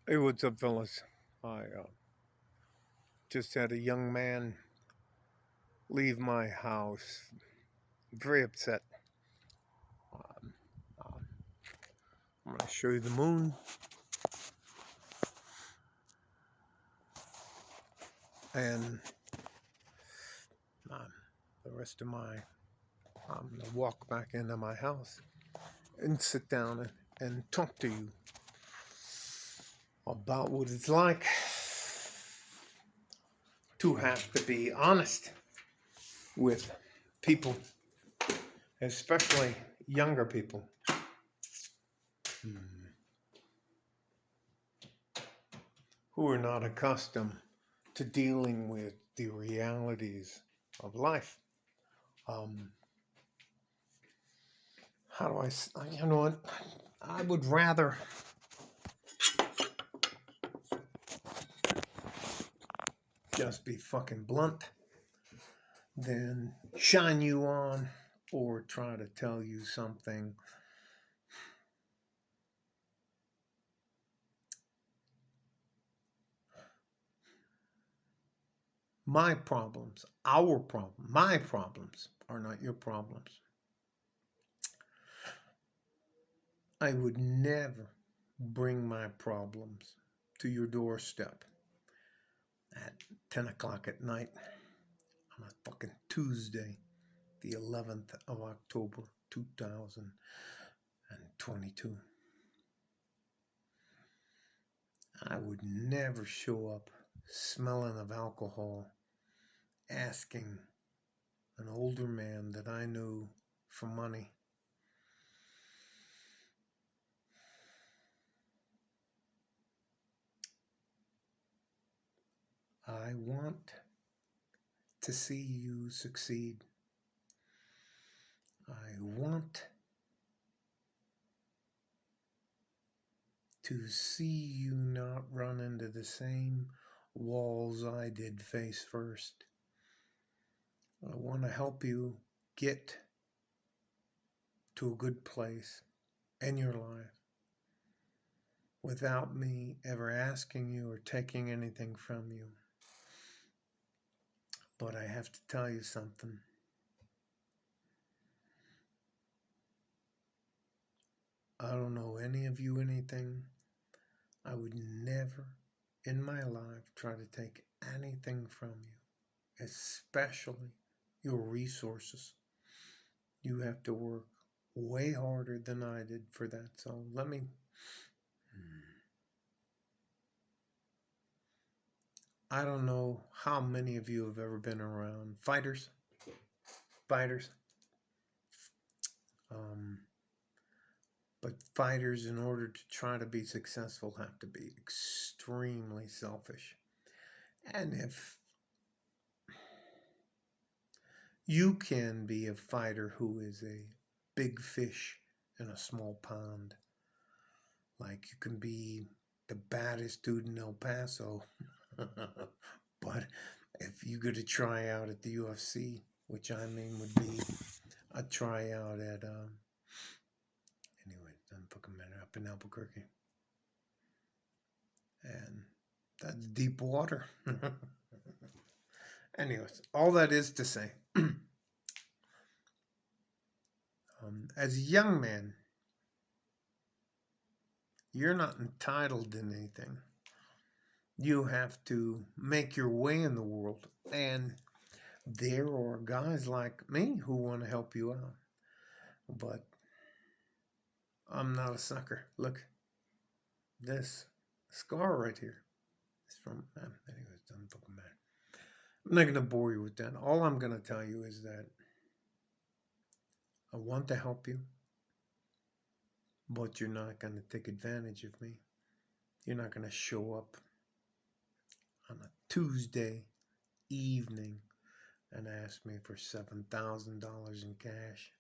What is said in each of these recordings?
Hey, what's up, fellas? I just had a young man leave my house. Very upset. Um, um, I'm going to show you the moon, and um, the rest of my. I'm going to walk back into my house and sit down and talk to you about what it's like to have to be honest with people, especially younger people, who are not accustomed to dealing with the realities of life. Um, how do you know what? I would rather just be fucking blunt than shine you on or try to tell you something. My problems, my problems are not your problems. I would never bring my problems to your doorstep at 10 o'clock at night on a fucking Tuesday, the 11th of October, 2022. I would never show up smelling of alcohol, asking an older man that I knew for money. I want to see you succeed. I want to see you not run into the same walls I did face first. I want to help you get to a good place in your life without me ever asking you or taking anything from you. But I have to tell you something. I don't know any of you anything. I would never in my life try to take anything from you, especially your resources. You have to work way harder than I did for that. So let me. I don't know how many of you have ever been around fighters. Fighters. Um, but fighters, in order to try to be successful, have to be extremely selfish. And if you can be a fighter who is a big fish in a small pond, like you can be the baddest dude in El Paso, but if you go to try out at the UFC, which I mean would be a tryout at, anyway, it doesn't fucking matter, up in Albuquerque. And that's deep water. Anyways, all that is to say, as a young man, you're not entitled to anything. You have to make your way in the world. And there are guys like me who want to help you out. But I'm not a sucker. Look, this scar right here is from, anyways, doesn't fucking matter. I'm not going to bore you with that. All I'm going to tell you is that I want to help you, but you're not going to take advantage of me. You're not going to show up on a Tuesday evening and ask me for $7,000 in cash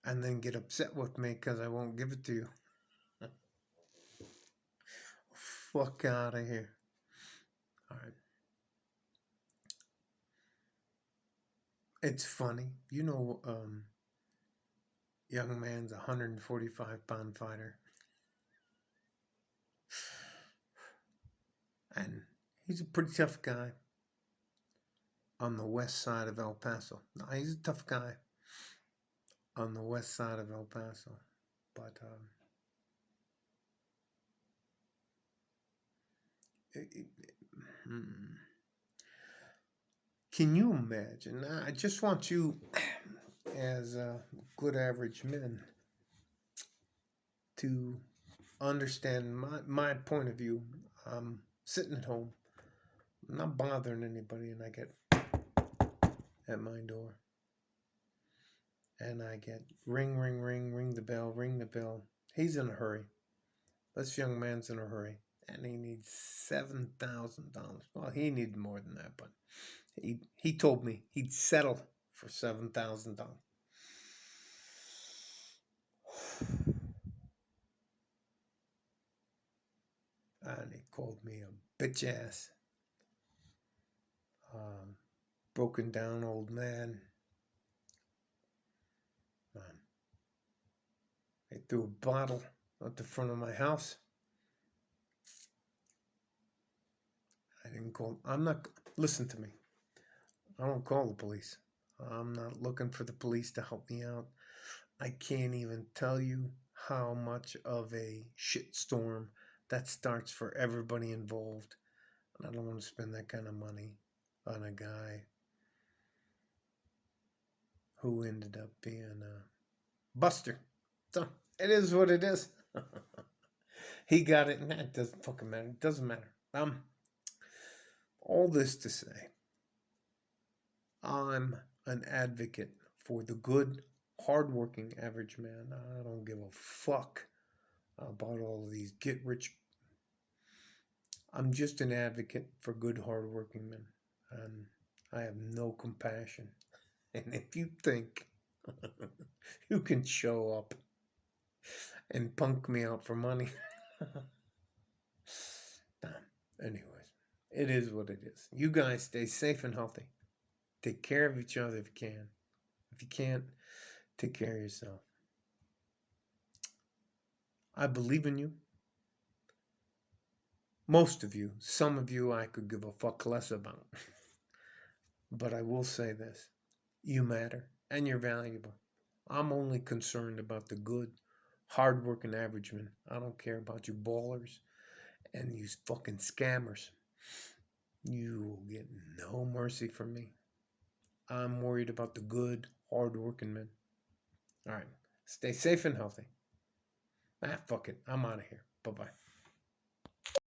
and then get upset with me because I won't give it to you. Fuck out of here. All right. It's funny. Young man's a 145-pound fighter. He's a pretty tough guy on the west side of El Paso. No, he's a tough guy on the west side of El Paso. But hmm. Can you imagine? I just want you, as good average men, to understand my point of view. I'm sitting at home, I'm not bothering anybody, and I get at my door. And I get ring, ring, ring, ring the bell, ring the bell. He's in a hurry. This young man's in a hurry. And he needs $7,000. Well, he needed more than that, but he told me he'd settle for $7,000. And he called me a bitch ass, um, broken down old man. He threw a bottle at the front of my house. I didn't call. I'm not. Listen to me. I don't call the police. I'm not looking for the police to help me out. I can't even tell you how much of a shitstorm that starts for everybody involved. And I don't want to spend that kind of money on a guy who ended up being a buster. So it is what it is. He got it, and that doesn't fucking matter. It doesn't matter. All this to say, I'm an advocate for the good, hardworking average man. I don't give a fuck about all of these get rich. I'm just an advocate for good, hardworking men, and I have no compassion. And if you think you can show up and punk me out for money, anyways, it is what it is. You guys stay safe and healthy. Take care of each other if you can. If you can't, take care of yourself. I believe in you. Most of you, some of you I could give a fuck less about. But I will say this. You matter and you're valuable. I'm only concerned about the good, hardworking average men. I don't care about you ballers and you fucking scammers. You will get no mercy from me. I'm worried about the good, hardworking men. All right. Stay safe and healthy. Fuck it. I'm out of here. Bye bye.